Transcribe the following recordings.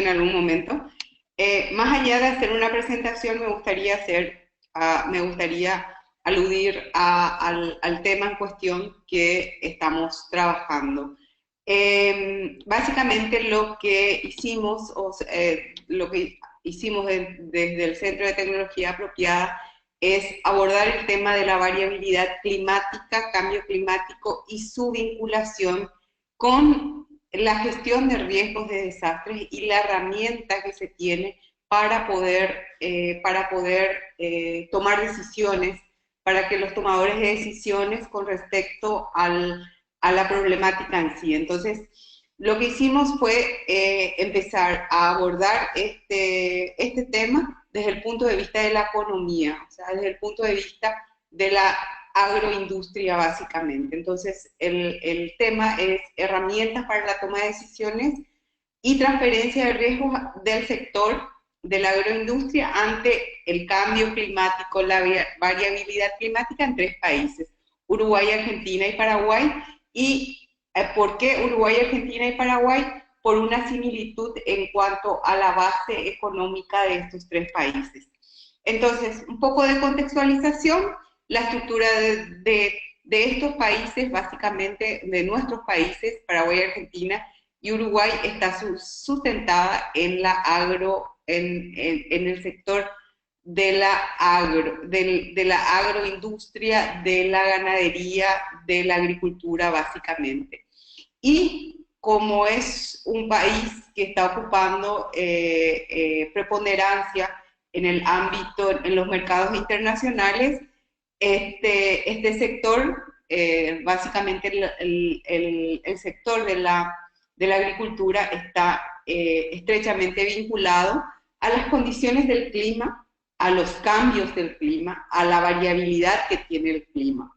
en algún momento. Más allá de hacer una presentación, me gustaría aludir al tema en cuestión que estamos trabajando. Básicamente lo que hicimos desde el Centro de Tecnología Apropiada es abordar el tema de la variabilidad climática, cambio climático y su vinculación con la gestión de riesgos de desastres y la herramienta que se tiene para poder tomar decisiones, para que los tomadores de decisiones con respecto a la problemática en sí. Entonces, lo que hicimos fue empezar a abordar este tema desde el punto de vista de la economía, o sea, desde el punto de vista de la agroindustria básicamente. Entonces, el tema es herramientas para la toma de decisiones y transferencia de riesgos del sector de la agroindustria ante el cambio climático, la variabilidad climática en tres países, Uruguay, Argentina y Paraguay. ¿Y por qué Uruguay, Argentina y Paraguay? Por una similitud en cuanto a la base económica de estos tres países. Entonces, un poco de contextualización, la estructura de estos países, básicamente de nuestros países, Paraguay, Argentina y Uruguay, está sustentada en en el sector de la agroindustria, de la ganadería, de la agricultura básicamente. Y como es un país que está ocupando preponderancia en el ámbito, en los mercados internacionales, este sector, básicamente el sector de la agricultura está estrechamente vinculado a las condiciones del clima, a los cambios del clima, a la variabilidad que tiene el clima.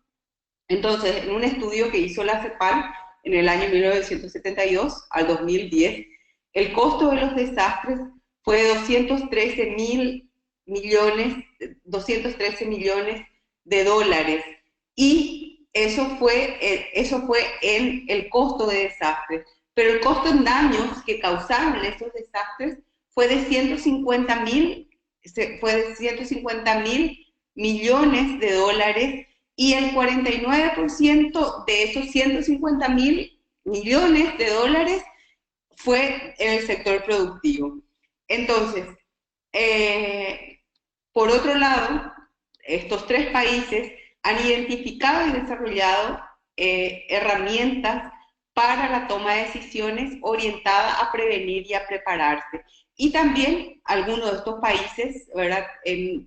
Entonces, en un estudio que hizo la CEPAL en el año 1972 al 2010, el costo de los desastres fue de 213 millones de dólares. Y eso fue en el costo de desastres. Pero el costo en daños que causaron esos desastres fue de 150 mil millones de dólares, y el 49% de esos 150 mil millones de dólares fue en el sector productivo. Entonces, eh, por otro lado, estos tres países han identificado y desarrollado herramientas para la toma de decisiones orientada a prevenir y a prepararse. Y también algunos de estos países, ¿verdad?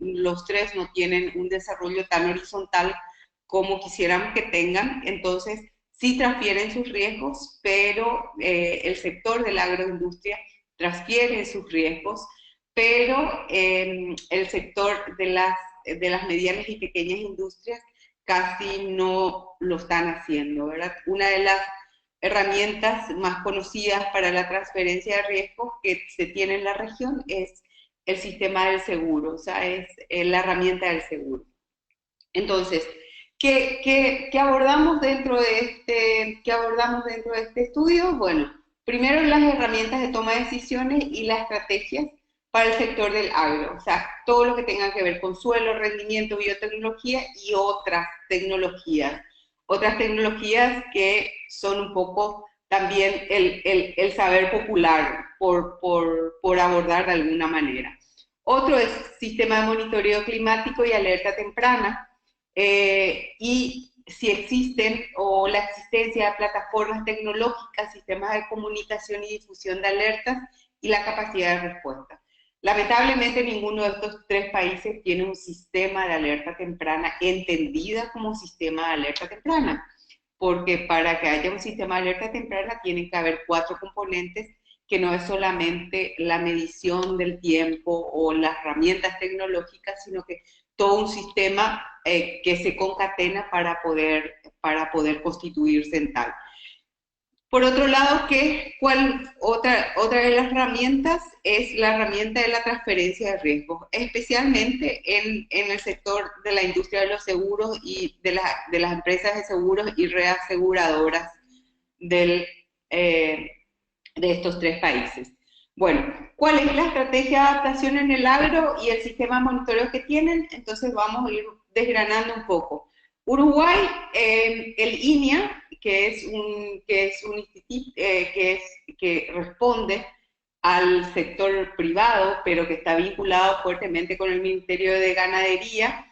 Los tres no tienen un desarrollo tan horizontal como quisiéramos que tengan, entonces sí transfieren sus riesgos, pero el sector de la agroindustria transfiere sus riesgos, pero el sector de las medianas y pequeñas industrias casi no lo están haciendo, ¿verdad? Una de las herramientas más conocidas para la transferencia de riesgos que se tiene en la región es el sistema del seguro, o sea, es la herramienta del seguro. Entonces, ¿qué abordamos ¿qué abordamos dentro de este estudio? Bueno, primero las herramientas de toma de decisiones y las estrategias para el sector del agro, o sea, todo lo que tenga que ver con suelo, rendimiento, biotecnología y otras tecnologías que son un poco también el saber popular por abordar de alguna manera. Otro es sistema de monitoreo climático y alerta temprana, y si existen o la existencia de plataformas tecnológicas, sistemas de comunicación y difusión de alertas y la capacidad de respuesta. Lamentablemente ninguno de estos tres países tiene un sistema de alerta temprana entendida como sistema de alerta temprana, porque para que haya un sistema de alerta temprana tienen que haber cuatro componentes, que no es solamente la medición del tiempo o las herramientas tecnológicas, sino que todo un sistema que se concatena para poder constituirse en tal. Por otro lado, otra de las herramientas es la herramienta de la transferencia de riesgos, especialmente en el sector de la industria de los seguros y de las empresas de seguros y reaseguradoras del, eh, de estos tres países. Bueno, ¿cuál es la estrategia de adaptación en el agro y el sistema de monitoreo que tienen? Entonces vamos a ir desgranando un poco. Uruguay, el INEA, que es un instituto que responde al sector privado, pero que está vinculado fuertemente con el Ministerio de Ganadería,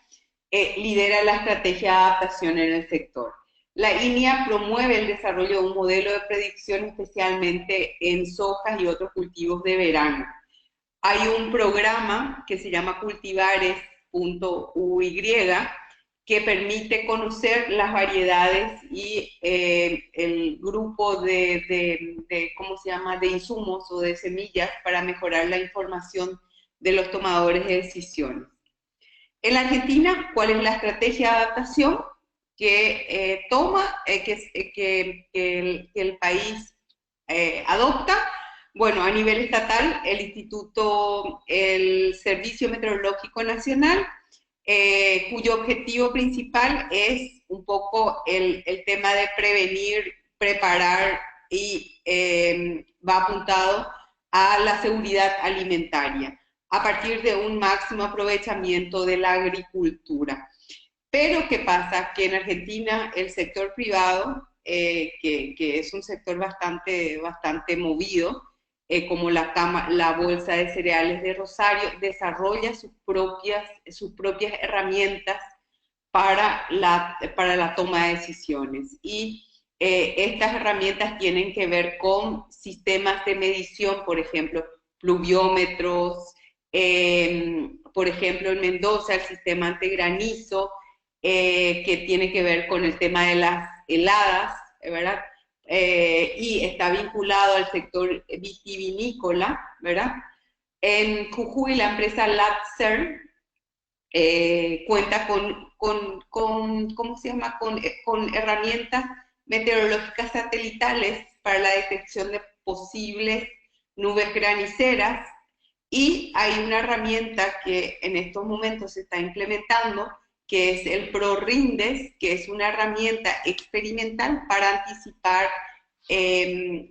lidera la estrategia de adaptación en el sector. La INEA promueve el desarrollo de un modelo de predicción especialmente en sojas y otros cultivos de verano. Hay un programa que se llama cultivares.uy que permite conocer las variedades y el grupo ¿cómo se llama?, de insumos o de semillas para mejorar la información de los tomadores de decisiones. En la Argentina, ¿cuál es la estrategia de adaptación que el país adopta? Bueno, a nivel estatal, el Servicio Meteorológico Nacional, cuyo objetivo principal es un poco el tema de prevenir, preparar y va apuntado a la seguridad alimentaria a partir de un máximo aprovechamiento de la agricultura. Pero, ¿qué pasa? Que en Argentina el sector privado, que es un sector bastante movido, como la Bolsa de Cereales de Rosario, desarrolla sus propias herramientas para la toma de decisiones. Y estas herramientas tienen que ver con sistemas de medición, por ejemplo, pluviómetros, por ejemplo, en Mendoza el sistema antigranizo, que tiene que ver con el tema de las heladas, ¿verdad? Y está vinculado al sector vitivinícola, ¿verdad? En Jujuy la empresa Latser cuenta ¿cómo se llama?, con herramientas meteorológicas satelitales para la detección de posibles nubes graniceras, y hay una herramienta que en estos momentos se está implementando, que es el ProRindes, que es una herramienta experimental para anticipar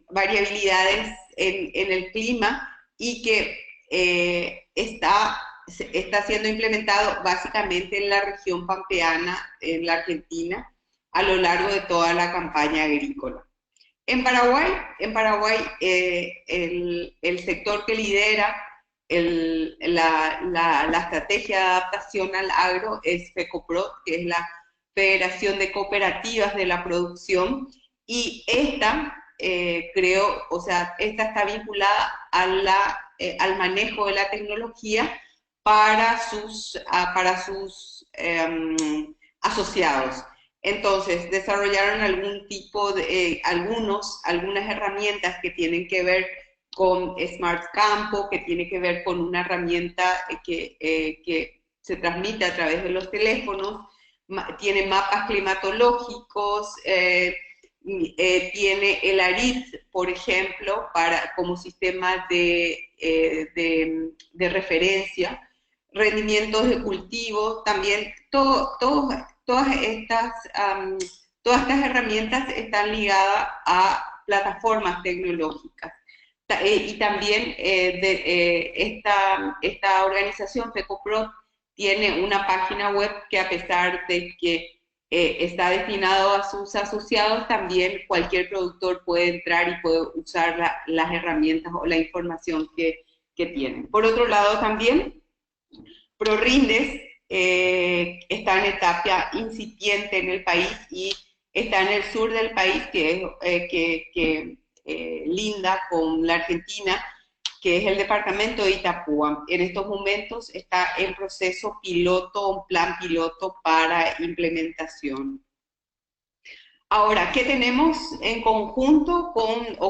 variabilidades en el clima, y que está siendo implementado básicamente en la región pampeana, en la Argentina, a lo largo de toda la campaña agrícola. En Paraguay el sector que lidera la estrategia de adaptación al agro es FECOPROD, que es la Federación de Cooperativas de la Producción, y esta está vinculada al manejo de la tecnología para sus asociados. Entonces, desarrollaron algunas herramientas que tienen que ver con Smart Campo, que tiene que ver con una herramienta que se transmite a través de los teléfonos, tiene mapas climatológicos, tiene el ARIT, por ejemplo, como sistema de referencia, rendimientos de cultivo, también todas estas herramientas están ligadas a plataformas tecnológicas. Y también esta organización, FECOPROD, tiene una página web que, a pesar de que está destinado a sus asociados, también cualquier productor puede entrar y puede usar las herramientas o la información que tienen. Por otro lado, también ProRindes está en etapa incipiente en el país y está en el sur del país, que linda con la Argentina, que es el departamento de Itapúa. En estos momentos está en proceso piloto, un plan piloto para implementación. Ahora, ¿qué tenemos en conjunto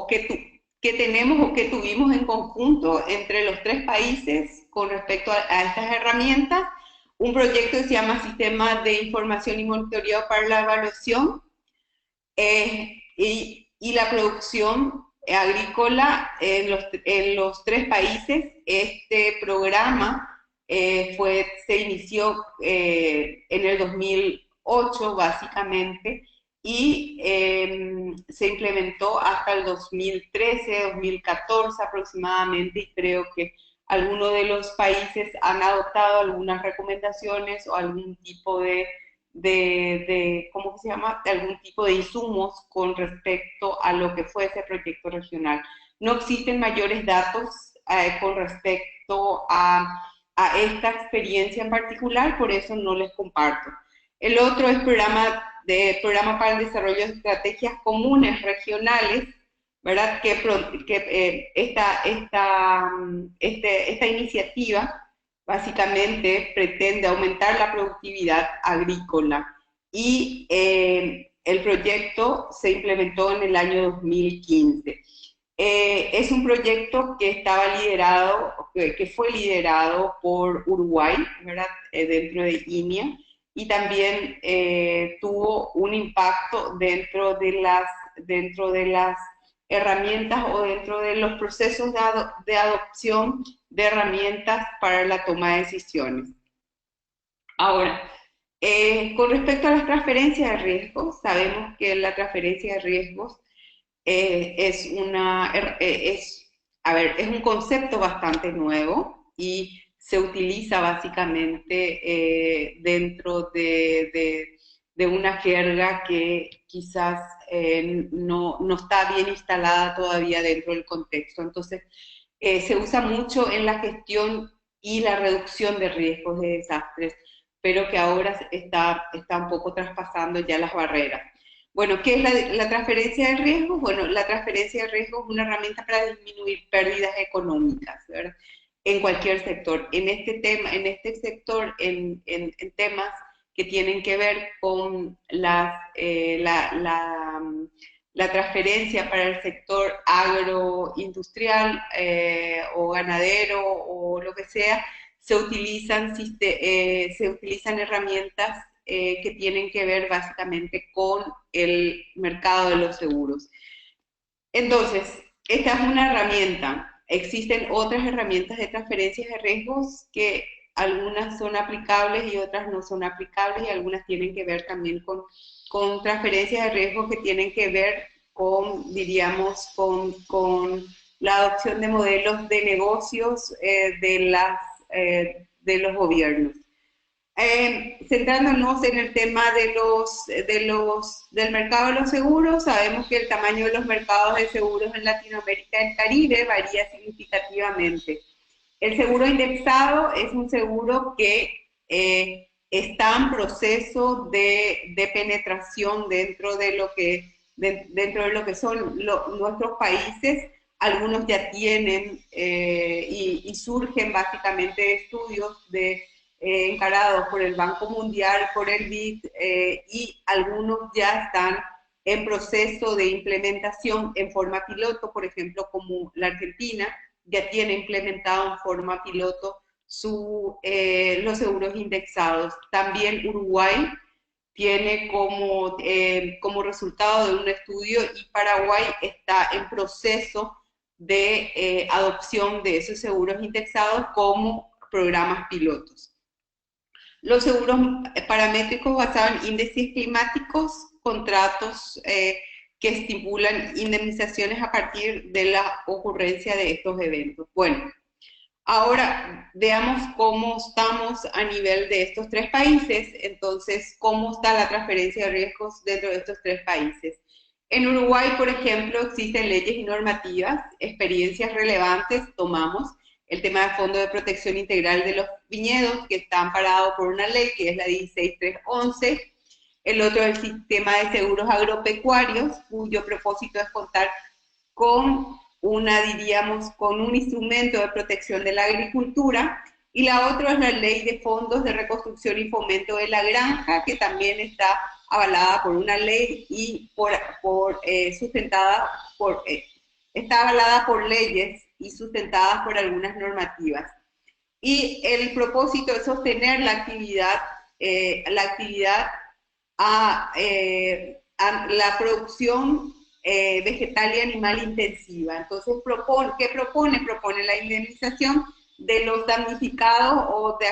qué tenemos o qué tuvimos en conjunto entre los tres países con respecto a estas herramientas? Un proyecto que se llama Sistema de Información y Monitoreo para la Evaluación, y la producción agrícola en los tres países. Este programa se inició en el 2008, básicamente, y se implementó hasta el 2013, 2014 aproximadamente, y creo que algunos de los países han adoptado algunas recomendaciones o algún tipo ¿cómo se llama? De algún tipo de insumos con respecto a lo que fue ese proyecto regional. No existen mayores datos con respecto a esta experiencia en particular, por eso no les comparto. El otro es programa para el desarrollo de estrategias comunes regionales, ¿verdad? Esta iniciativa básicamente pretende aumentar la productividad agrícola y el proyecto se implementó en el año 2015. Es un proyecto que estaba liderado, que fue liderado por Uruguay, ¿verdad? Dentro de INEA, y también tuvo un impacto dentro de las herramientas o dentro de los procesos de adopción de herramientas para la toma de decisiones. Ahora, con respecto a las transferencias de riesgos, sabemos que la transferencia de riesgos es un concepto bastante nuevo y se utiliza básicamente dentro de una jerga que quizás no está bien instalada todavía dentro del contexto. Entonces, se usa mucho en la gestión y la reducción de riesgos de desastres, pero que ahora está un poco traspasando ya las barreras. Bueno, ¿qué es la transferencia de riesgos? Bueno, la transferencia de riesgos es una herramienta para disminuir pérdidas económicas, ¿verdad? En cualquier sector. En este sector, en temas que tienen que ver con la transferencia para el sector agroindustrial o ganadero o lo que sea, se utilizan herramientas que tienen que ver básicamente con el mercado de los seguros. Entonces, esta es una herramienta. Existen otras herramientas de transferencias de riesgos que algunas son aplicables y otras no son aplicables, y algunas tienen que ver también con transferencias de riesgos que tienen que ver con, diríamos, con la adopción de modelos de negocios de los gobiernos. Centrándonos en el tema del mercado de los seguros, sabemos que el tamaño de los mercados de seguros en Latinoamérica y el Caribe varía significativamente. El seguro indexado es un seguro que está en proceso de penetración dentro de lo que son nuestros países. Algunos ya tienen y surgen básicamente de estudios encarados por el Banco Mundial, por el BID, y algunos ya están en proceso de implementación en forma piloto, por ejemplo, como la Argentina ya tiene implementado en forma piloto los seguros indexados. También Uruguay tiene como resultado de un estudio, y Paraguay está en proceso de adopción de esos seguros indexados como programas pilotos. Los seguros paramétricos basados en índices climáticos, contratos que estipulan indemnizaciones a partir de la ocurrencia de estos eventos. Bueno, ahora veamos cómo estamos a nivel de estos tres países. Entonces, ¿cómo está la transferencia de riesgos dentro de estos tres países? En Uruguay, por ejemplo, existen leyes y normativas, experiencias relevantes, tomamos el tema de Fondo de Protección Integral de los Viñedos, que está amparado por una ley que es la 16311. El otro es el sistema de seguros agropecuarios, cuyo propósito es contar con con un instrumento de protección de la agricultura. Y la otra es la ley de fondos de reconstrucción y fomento de la granja, que también está avalada por una ley y está avalada por leyes y sustentadas por algunas normativas. Y el propósito es sostener la actividad a la producción vegetal y animal intensiva. Entonces, ¿qué propone? Propone la indemnización de los damnificados o de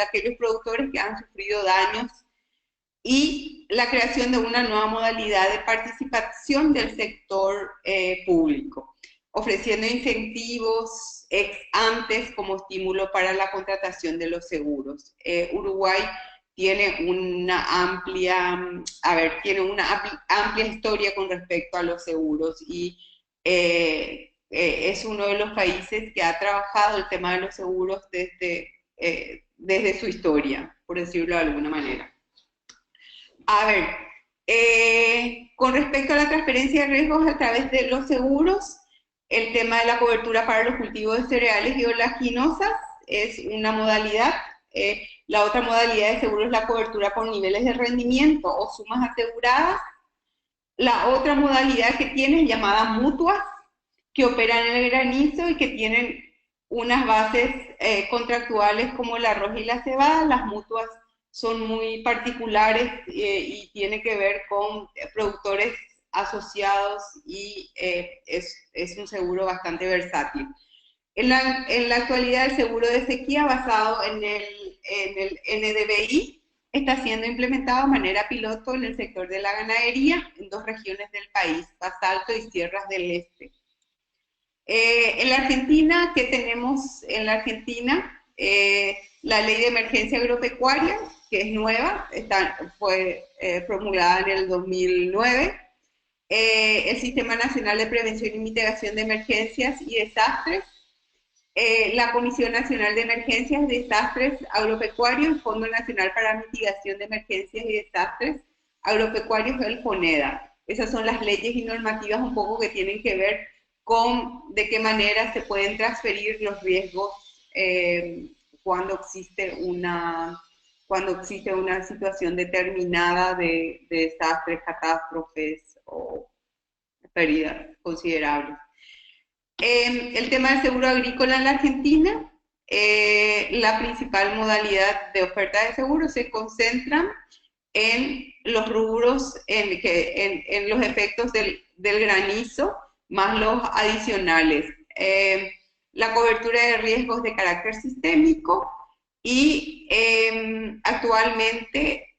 aquellos productores que han sufrido daños y la creación de una nueva modalidad de participación del sector público, ofreciendo incentivos ex antes como estímulo para la contratación de los seguros. Uruguay tiene tiene una amplia historia con respecto a los seguros y es uno de los países que ha trabajado el tema de los seguros desde su historia, por decirlo de alguna manera. A ver, con respecto a la transferencia de riesgos a través de los seguros, el tema de la cobertura para los cultivos de cereales y oleaginosas es una modalidad. La otra modalidad de seguro es la cobertura por niveles de rendimiento o sumas aseguradas. La otra modalidad que tiene es llamada mutuas, que operan en el granizo y que tienen unas bases contractuales como el arroz y la cebada. Las mutuas son muy particulares y tiene que ver con productores asociados y es un seguro bastante versátil. En la actualidad, el seguro de sequía basado en el NDVI está siendo implementado de manera piloto en el sector de la ganadería en 2 regiones del país, Basalto y Sierras del Este. En la Argentina, ¿qué tenemos en la Argentina? La ley de emergencia agropecuaria, que es nueva, fue promulgada en el 2009. El Sistema Nacional de Prevención y Mitigación de Emergencias y Desastres, la Comisión Nacional de Emergencias y Desastres Agropecuarios, el Fondo Nacional para Mitigación de Emergencias y Desastres Agropecuarios, el FONEDA. Esas son las leyes y normativas un poco que tienen que ver con de qué manera se pueden transferir los riesgos cuando existe una situación determinada de desastres, catástrofes o pérdidas considerables. El tema del seguro agrícola en la Argentina, la principal modalidad de oferta de seguros se concentra en los rubros, en los efectos del granizo, más los adicionales. La cobertura de riesgos de carácter sistémico y actualmente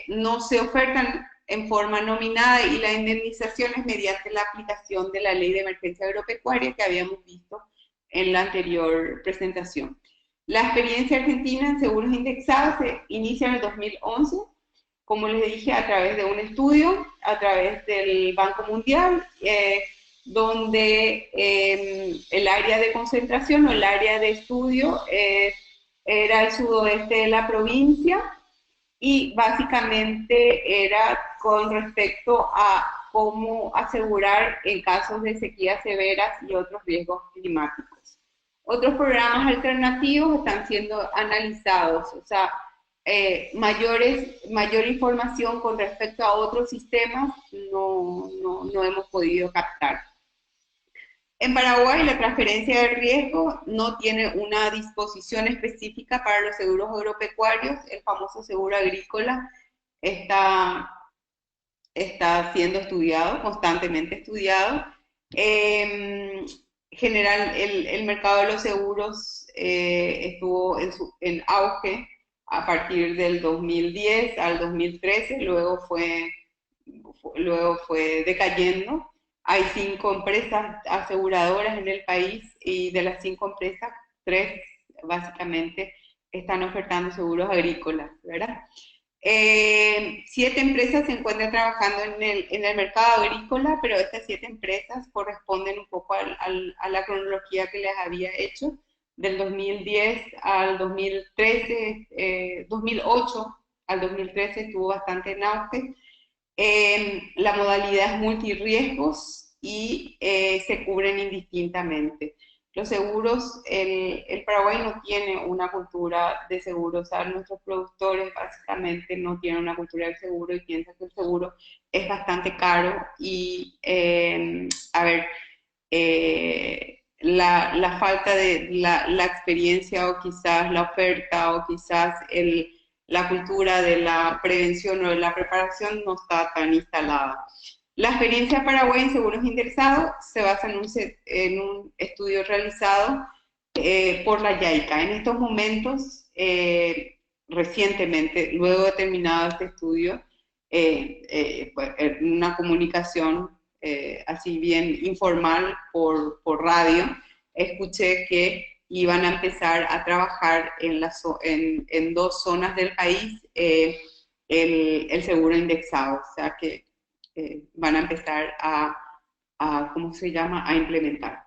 no se ofertan en forma nominada y la indemnización es mediante la aplicación de la Ley de Emergencia Agropecuaria que habíamos visto en la anterior presentación. La experiencia argentina en seguros indexados se inicia en el 2011, como les dije, a través de un estudio, a través del Banco Mundial, donde el área de concentración o el área de estudio era el sudoeste de la provincia y básicamente era con respecto a cómo asegurar en casos de sequías severas y otros riesgos climáticos. Otros programas alternativos están siendo analizados, o sea, mayor información con respecto a otros sistemas no hemos podido captar. En Paraguay, la transferencia de riesgo no tiene una disposición específica para los seguros agropecuarios. El famoso seguro agrícola está siendo estudiado, constantemente estudiado. General, el mercado de los seguros estuvo en auge a partir del 2010 al 2013, luego fue decayendo. Hay 5 empresas aseguradoras en el país y de las 5 empresas, 3 básicamente están ofertando seguros agrícolas, ¿verdad? 7 empresas se encuentran trabajando en el mercado agrícola, pero estas 7 empresas corresponden un poco a la cronología que les había hecho, del 2010 al 2013, 2008 al 2013 estuvo bastante en auge. La modalidad es multirriesgos y se cubren indistintamente. Los seguros, el Paraguay no tiene una cultura de seguros, o sea, nuestros productores básicamente no tienen una cultura de seguro y piensan que el seguro es bastante caro y, la falta de la experiencia o quizás la oferta o quizás la cultura de la prevención o de la preparación no está tan instalada. La experiencia Paraguay en seguros indexados se basa en un estudio realizado por la YAICA. En estos momentos, recientemente, luego de terminado este estudio, pues, una comunicación así bien informal por radio, escuché que iban a empezar a trabajar en dos zonas del país el seguro indexado, o sea que van a empezar ¿cómo se llama?, a implementar.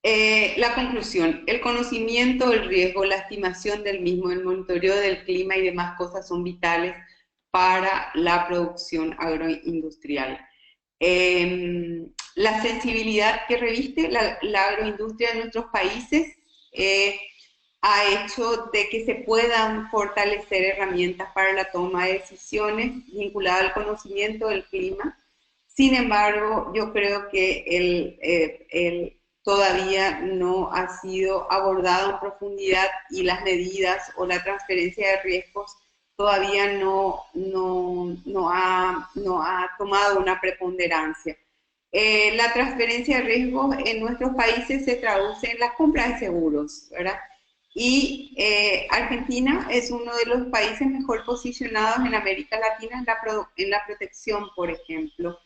La conclusión, el conocimiento del riesgo, la estimación del mismo, el monitoreo del clima y demás cosas son vitales para la producción agroindustrial. La sensibilidad que reviste la agroindustria en nuestros países ha hecho de que se puedan fortalecer herramientas para la toma de decisiones vinculadas al conocimiento del clima. Sin embargo, yo creo que todavía no ha sido abordado en profundidad y las medidas o la transferencia de riesgos todavía no ha tomado una preponderancia. La transferencia de riesgos en nuestros países se traduce en la compra de seguros, ¿verdad? Y Argentina es uno de los países mejor posicionados en América Latina en la protección, por ejemplo.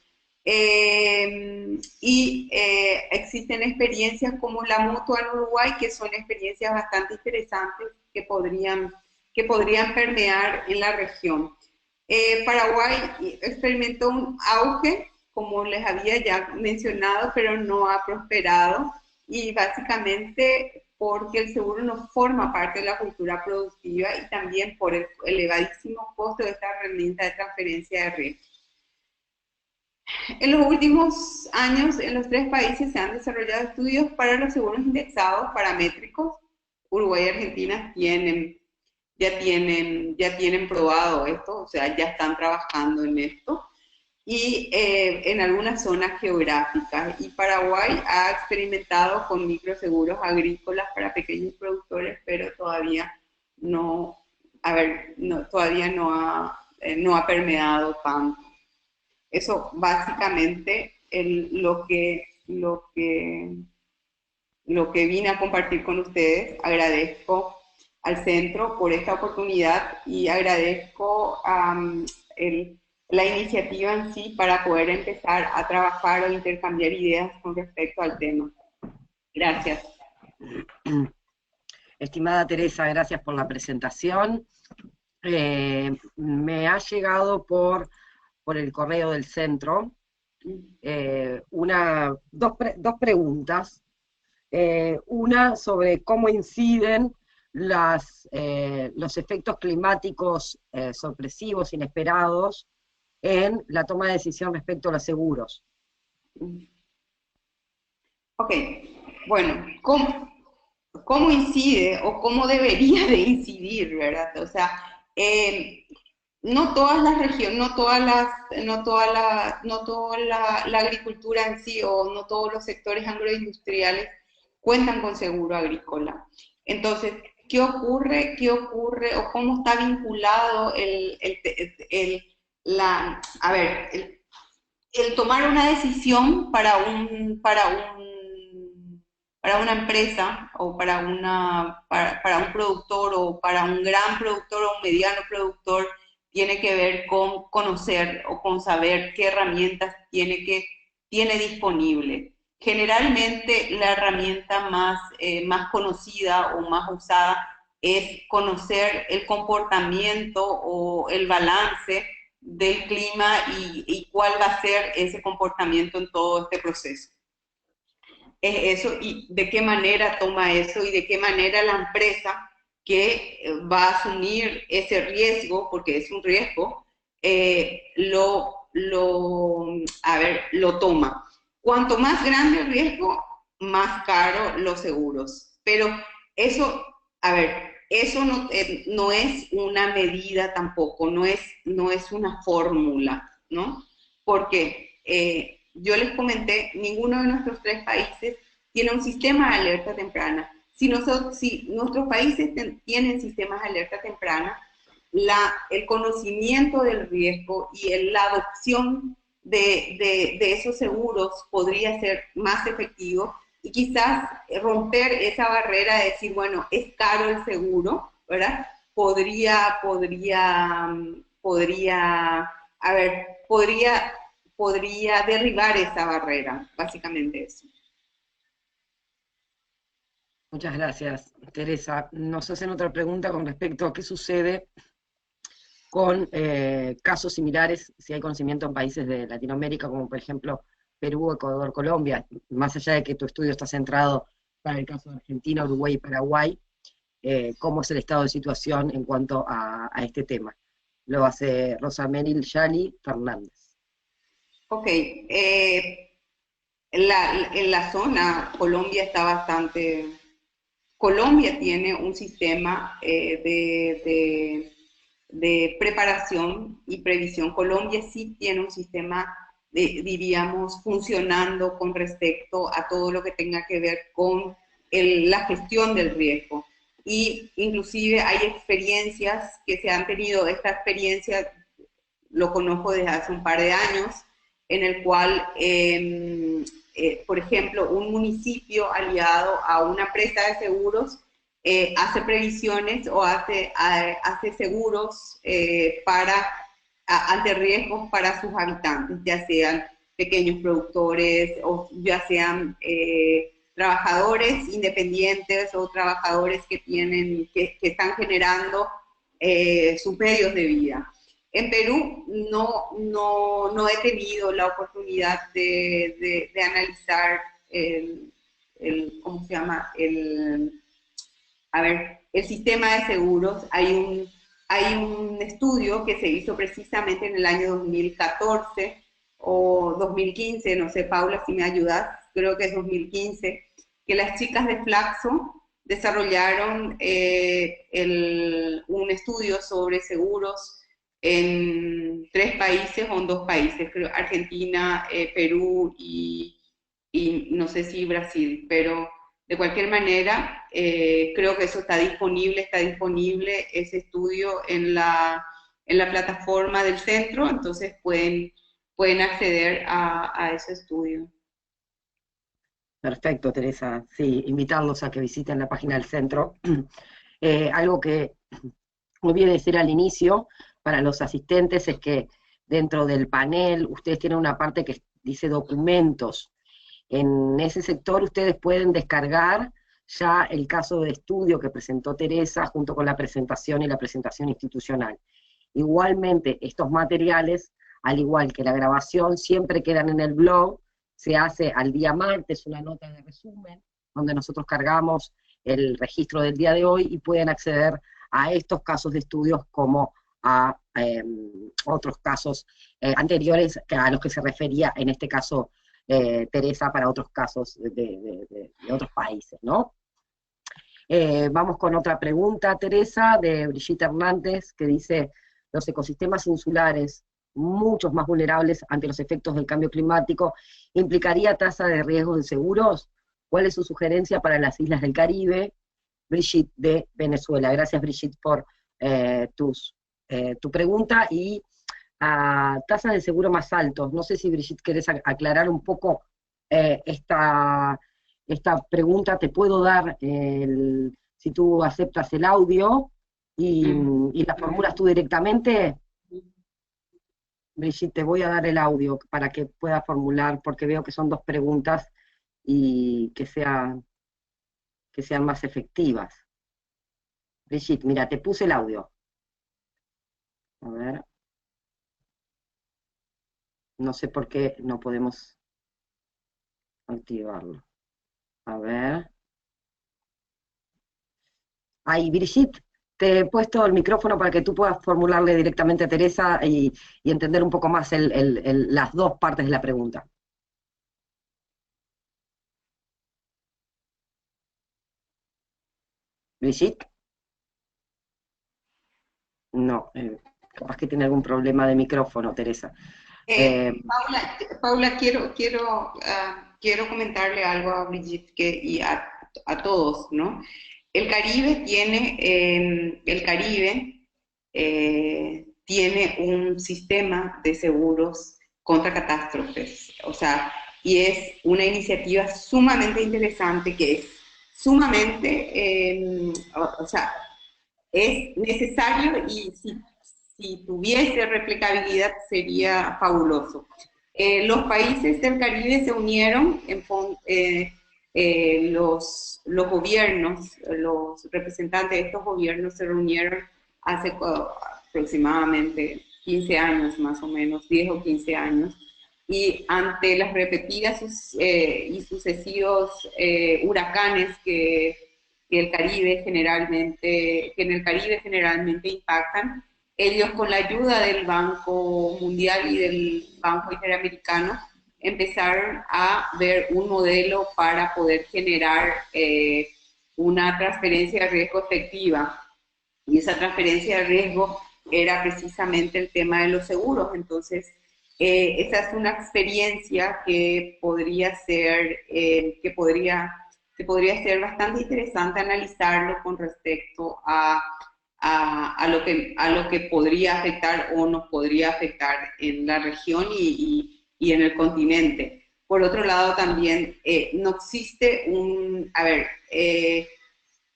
Existen experiencias como la Mutua en Uruguay, que son experiencias bastante interesantes que podrían permear en la región. Paraguay experimentó un auge, como les había ya mencionado, pero no ha prosperado, y básicamente porque el seguro no forma parte de la cultura productiva y también por el elevadísimo costo de esta herramienta de transferencia de riesgo. En los últimos años, en los tres países se han desarrollado estudios para los seguros indexados paramétricos. Uruguay y Argentina ya tienen probado esto, o sea, ya están trabajando en esto, y en algunas zonas geográficas. Y Paraguay ha experimentado con microseguros agrícolas para pequeños productores, pero todavía todavía no ha permeado tanto. Eso básicamente lo que vine a compartir con ustedes. Agradezco al centro por esta oportunidad y agradezco la iniciativa en sí para poder empezar a trabajar o intercambiar ideas con respecto al tema. Gracias. Estimada Teresa, gracias por la presentación. Me ha llegado por el correo del centro dos preguntas. Una sobre cómo inciden los efectos climáticos sorpresivos, inesperados, en la toma de decisión respecto a los seguros. Ok, bueno, ¿cómo incide o cómo debería de incidir, verdad? O sea, no todas las regiones, no toda la agricultura en sí o no todos los sectores agroindustriales cuentan con seguro agrícola. Entonces, ¿qué ocurre o cómo está vinculado el tomar una decisión para una empresa o para un productor o para un gran productor o un mediano productor? Tiene que ver con conocer o con saber qué herramientas tiene disponible. Generalmente la herramienta más conocida o más usada es conocer el comportamiento o el balance del clima y cuál va a ser ese comportamiento en todo este proceso. Es eso, y de qué manera toma eso y de qué manera la empresa que va a asumir ese riesgo, porque es un riesgo, lo toma. Cuanto más grande el riesgo, más caro los seguros. Pero eso, eso no es una medida tampoco, no es una fórmula, ¿no? Porque yo les comenté, ninguno de nuestros tres países tiene un sistema de alerta temprana. Si nuestros países tienen sistemas de alerta temprana, el conocimiento del riesgo y la adopción de esos seguros podría ser más efectivo y quizás romper esa barrera de decir, bueno, es caro el seguro, ¿verdad? Podría podría derribar esa barrera, básicamente eso. Muchas gracias, Teresa. Nos hacen otra pregunta con respecto a qué sucede con casos similares, si hay conocimiento en países de Latinoamérica, como por ejemplo Perú, Ecuador, Colombia, más allá de que tu estudio está centrado para el caso de Argentina, Uruguay y Paraguay, cómo es el estado de situación en cuanto a este tema. Lo hace Rosameril Yali Fernández. Ok, en la zona Colombia está bastante... Colombia tiene un sistema de preparación y previsión. Colombia sí tiene un sistema, diríamos, funcionando con respecto a todo lo que tenga que ver con la gestión del riesgo. Y inclusive hay experiencias que se han tenido, esta experiencia lo conozco desde hace un par de años, en el cual, por ejemplo, un municipio aliado a una empresa de seguros hace previsiones o hace seguros ante riesgos para sus habitantes, ya sean pequeños productores o ya sean trabajadores independientes o trabajadores que están generando sus medios de vida. En Perú no he tenido la oportunidad de analizar ¿cómo se llama? El sistema de seguros. Hay un estudio que se hizo precisamente en el año 2014 o 2015, no sé, Paula, si me ayudas, creo que es 2015, que las chicas de Flaxo desarrollaron un estudio sobre seguros en 3 países o en 2 países, creo, Argentina, Perú y no sé si Brasil, pero de cualquier manera creo que eso está disponible ese estudio en la plataforma del centro, entonces pueden acceder a ese estudio. Perfecto, Teresa. Sí, invitarlos a que visiten la página del centro. Algo que olvidé decir al inicio, para los asistentes, es que dentro del panel ustedes tienen una parte que dice documentos. En ese sector ustedes pueden descargar ya el caso de estudio que presentó Teresa junto con la presentación y la presentación institucional. Igualmente, estos materiales, al igual que la grabación, siempre quedan en el blog. Se hace al día martes una nota de resumen, donde nosotros cargamos el registro del día de hoy y pueden acceder a estos casos de estudios como a otros casos anteriores a los que se refería en este caso Teresa para otros casos de otros países, ¿no? Vamos con otra pregunta, Teresa, de Brigitte Hernández, que dice, los ecosistemas insulares, muchos más vulnerables ante los efectos del cambio climático, ¿implicaría tasa de riesgo de seguros? ¿Cuál es su sugerencia para las islas del Caribe? Brigitte de Venezuela. Gracias, Brigitte, por tu pregunta. Y a tasas de seguro más altos. No sé si, Brigitte, querés aclarar un poco esta pregunta. Te puedo dar, si tú aceptas el audio y la formulas tú directamente. Brigitte, te voy a dar el audio para que puedas formular, porque veo que son 2 preguntas y que sean más efectivas. Brigitte, mira, te puse el audio. A ver. No sé por qué no podemos activarlo. A ver. Ahí, Brigitte, te he puesto el micrófono para que tú puedas formularle directamente a Teresa y entender un poco más las 2 partes de la pregunta. Brigitte. No, capaz que tiene algún problema de micrófono, Teresa. Paula, quiero comentarle algo a Brigitte y a todos, ¿no? El Caribe tiene un sistema de seguros contra catástrofes, o sea, y es una iniciativa sumamente interesante que es sumamente, o sea, es necesario y si tuviese replicabilidad sería fabuloso. Los países del Caribe se unieron, los gobiernos, los representantes de estos gobiernos se reunieron hace aproximadamente 15 años más o menos, 10 o 15 años, y ante las repetidas y sucesivos huracanes que en el Caribe generalmente impactan, ellos con la ayuda del Banco Mundial y del Banco Interamericano empezaron a ver un modelo para poder generar una transferencia de riesgo efectiva. Y esa transferencia de riesgo era precisamente el tema de los seguros. Entonces, esa es una experiencia que podría ser, que podría ser bastante interesante analizarlo con respecto a lo que podría afectar o nos podría afectar en la región y en el continente. Por otro lado, también no existe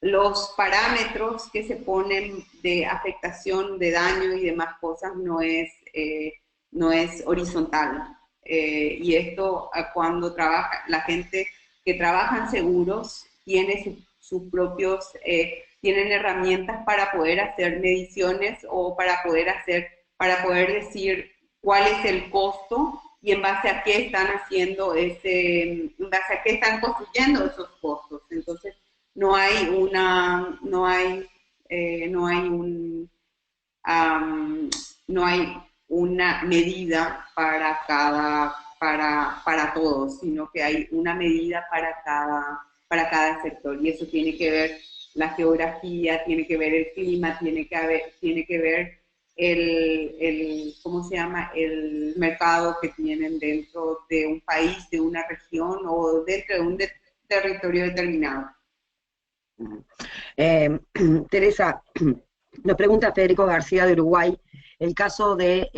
los parámetros que se ponen de afectación, de daño y demás cosas no es horizontal. Y esto cuando trabaja, la gente que trabaja en seguros tiene sus propios, tienen herramientas para poder hacer mediciones o para poder decir cuál es el costo y en base a qué están haciendo en base a qué están construyendo esos costos. Entonces, no hay una, no hay un, no hay una medida para todos, sino que hay una medida para cada sector. Y eso tiene que ver la geografía, tiene que ver el clima, tiene que ver ¿cómo se llama? El mercado que tienen dentro de un país, de una región o dentro de un territorio determinado. Teresa, nos pregunta Federico García de Uruguay el caso de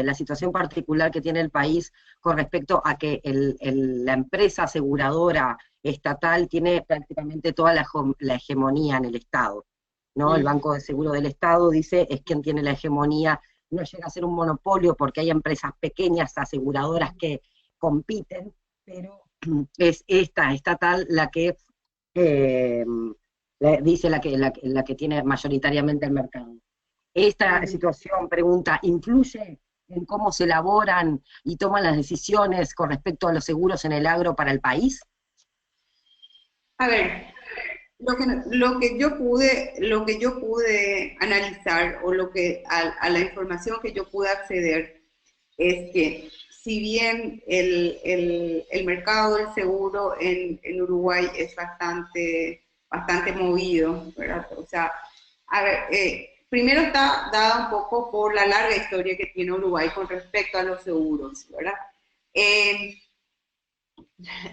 la situación particular que tiene el país con respecto a que la empresa aseguradora estatal tiene prácticamente toda la hegemonía en el Estado, ¿no? El Banco de Seguro del Estado dice es quien tiene la hegemonía, no llega a ser un monopolio porque hay empresas pequeñas aseguradoras que compiten, pero es esta estatal la que dice la que tiene mayoritariamente el mercado. Esta situación, pregunta, ¿influye en cómo se elaboran y toman las decisiones con respecto a los seguros en el agro para el país? A ver, lo que yo pude analizar o a la información que yo pude acceder es que si bien el mercado del seguro en Uruguay es bastante movido, ¿verdad? O sea, a ver, primero está dada un poco por la larga historia que tiene Uruguay con respecto a los seguros, ¿verdad?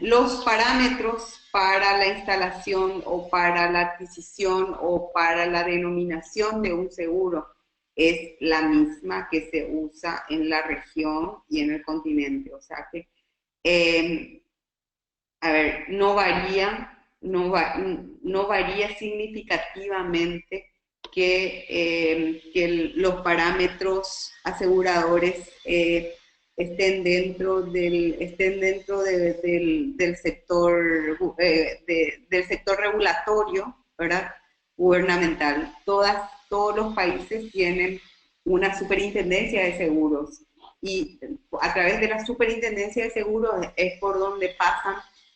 Los parámetros para la instalación o para la adquisición o para la denominación de un seguro es la misma que se usa en la región y en el continente. O sea que, no varía significativamente que los parámetros aseguradores estén dentro del sector del sector regulatorio, ¿verdad? Gubernamental. Todos los países tienen una superintendencia de seguros y a través de la superintendencia de seguros es por donde pasan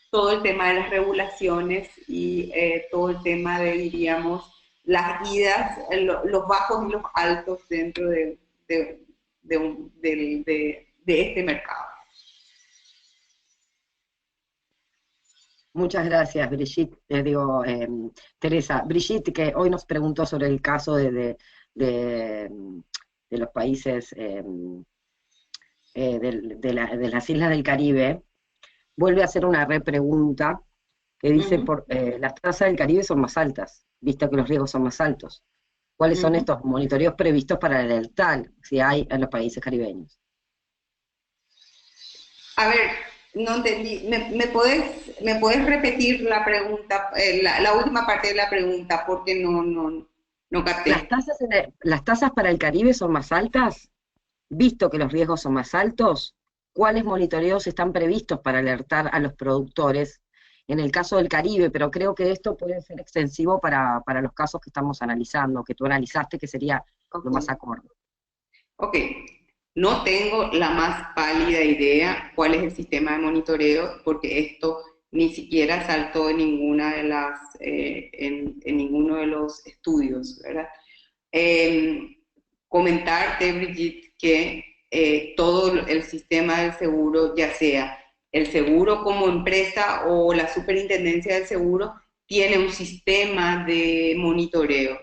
todo el tema de las regulaciones y todo el tema de, diríamos, las idas, los bajos y los altos dentro de este mercado. Muchas gracias, Brigitte, Teresa. Brigitte, que hoy nos preguntó sobre el caso de los países de las islas del Caribe, vuelve a hacer una repregunta que dice, las tasas del Caribe son más altas, visto que los riesgos son más altos. ¿Cuáles son estos monitoreos previstos para el TAL, si hay en los países caribeños? A ver, no entendí. ¿Me podés repetir la pregunta, la última parte de la pregunta? Porque no. No ¿Las capté. tasas, las tasas para el Caribe son más altas? Visto que los riesgos son más altos, ¿cuáles monitoreos están previstos para alertar a los productores en el caso del Caribe? Pero creo que esto puede ser extensivo para los casos que estamos analizando, que tú analizaste, que sería lo más Ok. acorde. Ok, no tengo la más pálida idea cuál es el sistema de monitoreo, porque esto ni siquiera saltó en ninguna de las, en ninguno de los estudios, ¿verdad? Eh, Comentarte, Brigitte, que todo el sistema del seguro, ya sea el seguro como empresa o la superintendencia del seguro, tiene un sistema de monitoreo.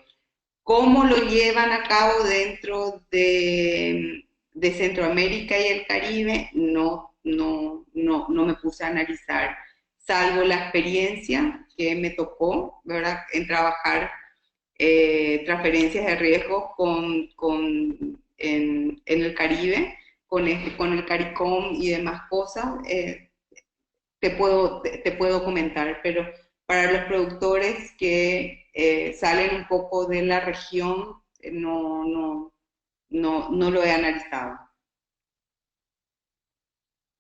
¿Cómo lo llevan a cabo dentro de Centroamérica y el Caribe? No me puse a analizar, salvo la experiencia que me tocó, ¿verdad?, en trabajar transferencias de riesgo en el Caribe, con el CARICOM y demás cosas. Te puedo comentar, pero para los productores que salen un poco de la región, no lo he analizado.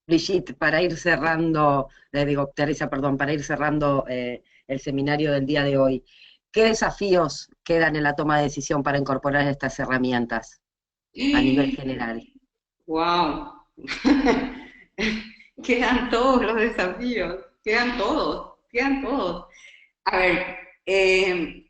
Brigitte, para ir cerrando, digo, Teresa, perdón, para ir cerrando el seminario del día de hoy, ¿qué desafíos quedan en la toma de decisión para incorporar estas herramientas a nivel general? ¡Wow! Quedan todos los desafíos, quedan todos. A ver, ¿qué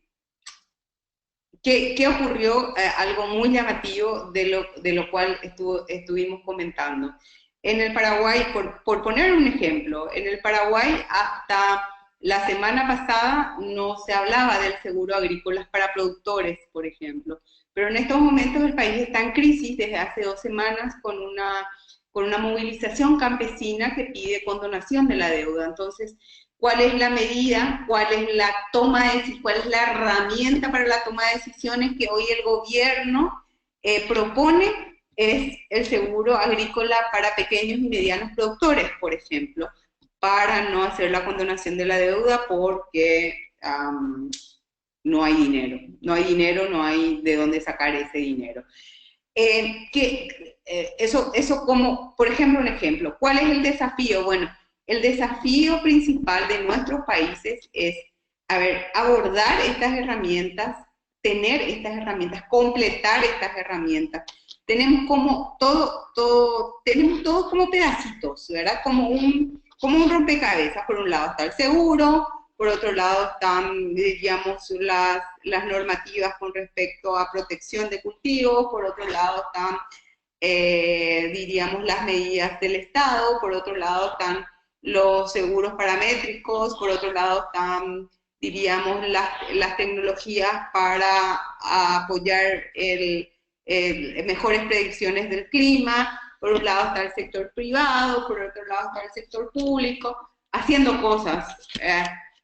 ocurrió? Algo muy llamativo de lo cual estuvimos comentando. En el Paraguay, por poner un ejemplo, en el Paraguay hasta la semana pasada no se hablaba del seguro agrícola para productores, por ejemplo. Pero en estos momentos el país está en crisis desde hace 2 semanas con una movilización campesina que pide condonación de la deuda. Entonces, cuál es la medida, cuál es la toma de decisiones, cuál es la herramienta para la toma de decisiones que hoy el gobierno propone es el seguro agrícola para pequeños y medianos productores, por ejemplo, para no hacer la condonación de la deuda porque no hay dinero, no hay de dónde sacar ese dinero. Eso como, por ejemplo, un ejemplo, ¿cuál es el desafío? Bueno, el desafío principal de nuestros países es, a ver, abordar estas herramientas, tener estas herramientas, completar estas herramientas. Tenemos como tenemos todos como pedacitos, ¿verdad? Como un rompecabezas. Por un lado está el seguro, por otro lado están, digamos, las normativas con respecto a protección de cultivos, por otro lado están, diríamos, las medidas del Estado, por otro lado están los seguros paramétricos, por otro lado están, diríamos, las tecnologías para apoyar mejores predicciones del clima, por un lado está el sector privado, por otro lado está el sector público, haciendo cosas.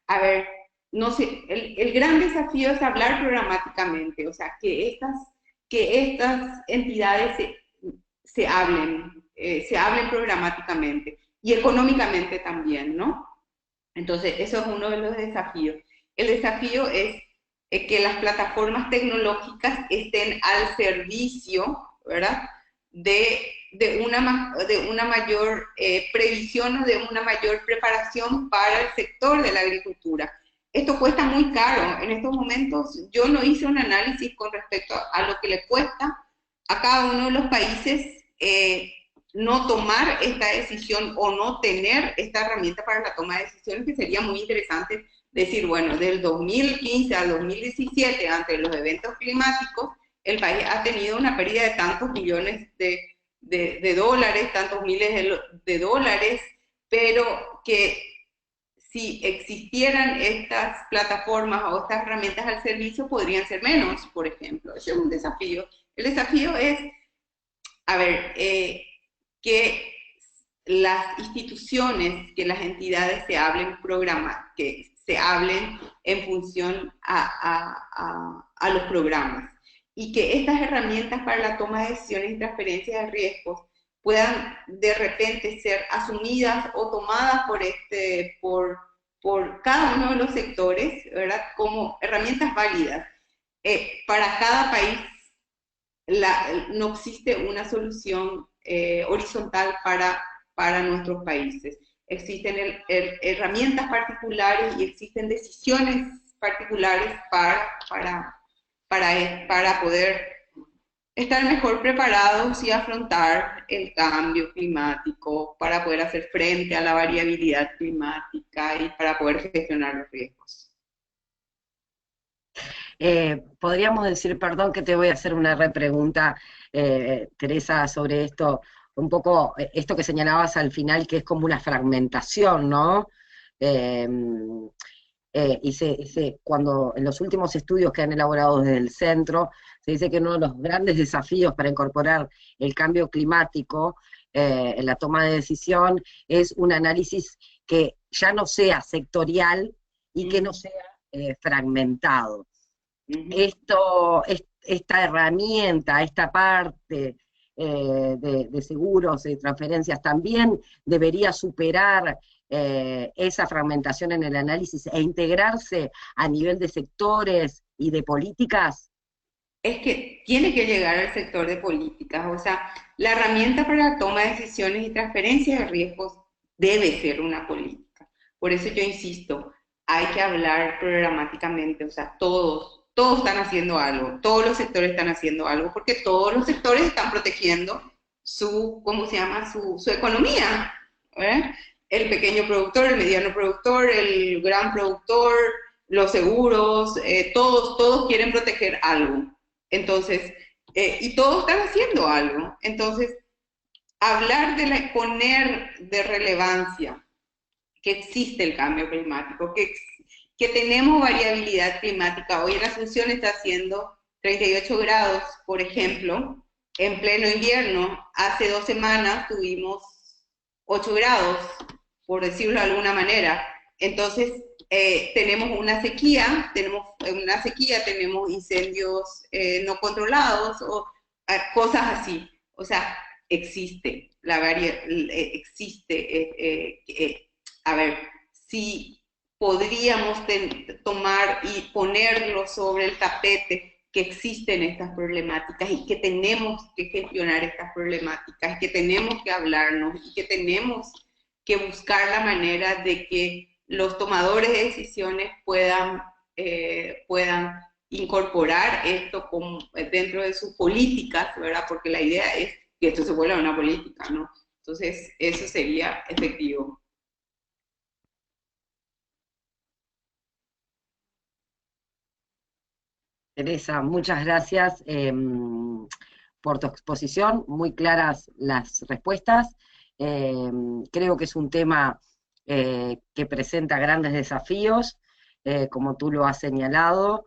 A ver, no sé, el gran desafío es hablar programáticamente, o sea, que estas entidades se hablen programáticamente y económicamente también, ¿no? Entonces, eso es uno de los desafíos. El desafío es que las plataformas tecnológicas estén al servicio, ¿verdad? De una mayor previsión o de una mayor preparación para el sector de la agricultura. Esto cuesta muy caro. En estos momentos yo no hice un análisis con respecto a lo que le cuesta a cada uno de los países no tomar esta decisión o no tener esta herramienta para la toma de decisiones, que sería muy interesante decir, bueno, del 2015 al 2017, ante los eventos climáticos, el país ha tenido una pérdida de tantos millones de dólares, tantos miles de dólares, pero que si existieran estas plataformas o estas herramientas al servicio, podrían ser menos, por ejemplo. Ese es un desafío. El desafío es, a ver, que las instituciones, que las entidades que se hablen en función a los programas y que estas herramientas para la toma de decisiones y transferencia de riesgos puedan de repente ser asumidas o tomadas por cada uno de los sectores, ¿verdad? Como herramientas válidas. para cada país no existe una solución horizontal para nuestros países. Existen herramientas particulares y existen decisiones particulares para poder estar mejor preparados y afrontar el cambio climático, para poder hacer frente a la variabilidad climática y para poder gestionar los riesgos. Podríamos decir, perdón que te voy a hacer una repregunta, Teresa, sobre esto, un poco esto que señalabas al final, que es como una fragmentación, ¿no? Eh, cuando en los últimos estudios que han elaborado desde el centro, se dice que uno de los grandes desafíos para incorporar el cambio climático en la toma de decisión es un análisis que ya no sea sectorial y que no sea fragmentado. Esta herramienta, esta parte de seguros, de transferencias, también debería superar esa fragmentación en el análisis e integrarse a nivel de sectores y de políticas. Es que tiene que llegar al sector de políticas, o sea, la herramienta para la toma de decisiones y transferencia de riesgos debe ser una política. Por eso yo insisto, hay que hablar programáticamente, o sea, todos están haciendo algo, todos los sectores están haciendo algo, porque todos los sectores están protegiendo ¿cómo se llama? Su economía. El pequeño productor, el mediano productor, el gran productor, los seguros, todos quieren proteger algo. Entonces, y todos están haciendo algo. Entonces, poner de relevancia que existe el cambio climático, que tenemos variabilidad climática. Hoy en Asunción está haciendo 38 grados, por ejemplo, en pleno invierno. Hace 2 semanas tuvimos 8 grados, por decirlo de alguna manera. Entonces, tenemos una sequía, tenemos incendios no controlados, o cosas así. O sea, existe, a ver, si podríamos tomar y ponerlo sobre el tapete que existen estas problemáticas y que tenemos que gestionar estas problemáticas, que tenemos que hablarnos y que tenemos que buscar la manera de que los tomadores de decisiones puedan incorporar esto dentro de sus políticas, ¿verdad? Porque la idea es que esto se vuelva una política, ¿no? Entonces, eso sería efectivo. Teresa, muchas gracias por tu exposición, muy claras las respuestas. Creo que es un tema que presenta grandes desafíos, como tú lo has señalado,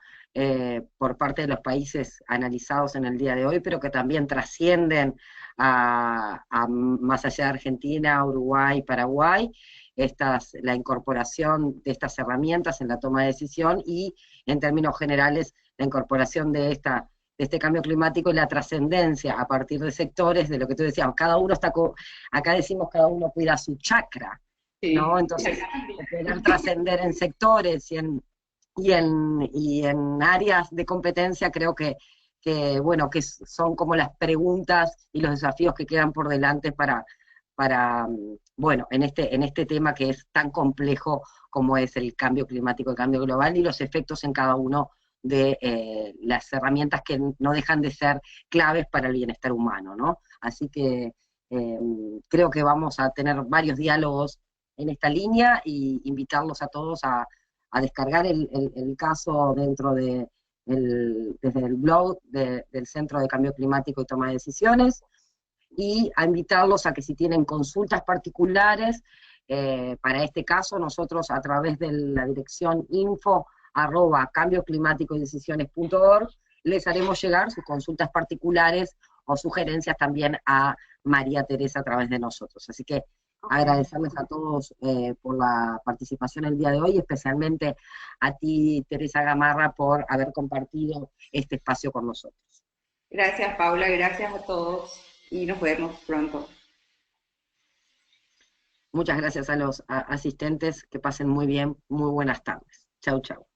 por parte de los países analizados en el día de hoy, pero que también trascienden más allá de Argentina, Uruguay, Paraguay, la incorporación de estas herramientas en la toma de decisión y, en términos generales, la incorporación de este cambio climático y la trascendencia a partir de sectores, de lo que tú decías, acá decimos cada uno cuida su chakra, ¿no? Sí. Entonces, poder trascender en sectores y en áreas de competencia, creo bueno, que son como las preguntas y los desafíos que quedan por delante bueno, en este tema que es tan complejo como es el cambio climático, el cambio global y los efectos en cada uno de las herramientas que no dejan de ser claves para el bienestar humano, ¿no? Así que creo que vamos a tener varios diálogos en esta línea y invitarlos a todos a descargar el caso desde el blog del Centro de Cambio Climático y Toma de Decisiones, y a invitarlos a que si tienen consultas particulares para este caso, nosotros a través de la dirección info@cambioclimaticoydecisiones.org les haremos llegar sus consultas particulares o sugerencias también a María Teresa a través de nosotros. Así que agradecerles a todos por la participación el día de hoy, especialmente a ti, Teresa Gamarra, por haber compartido este espacio con nosotros. Gracias, Paula, gracias a todos y nos vemos pronto. Muchas gracias a los asistentes, que pasen muy bien, muy buenas tardes. Chau, chau.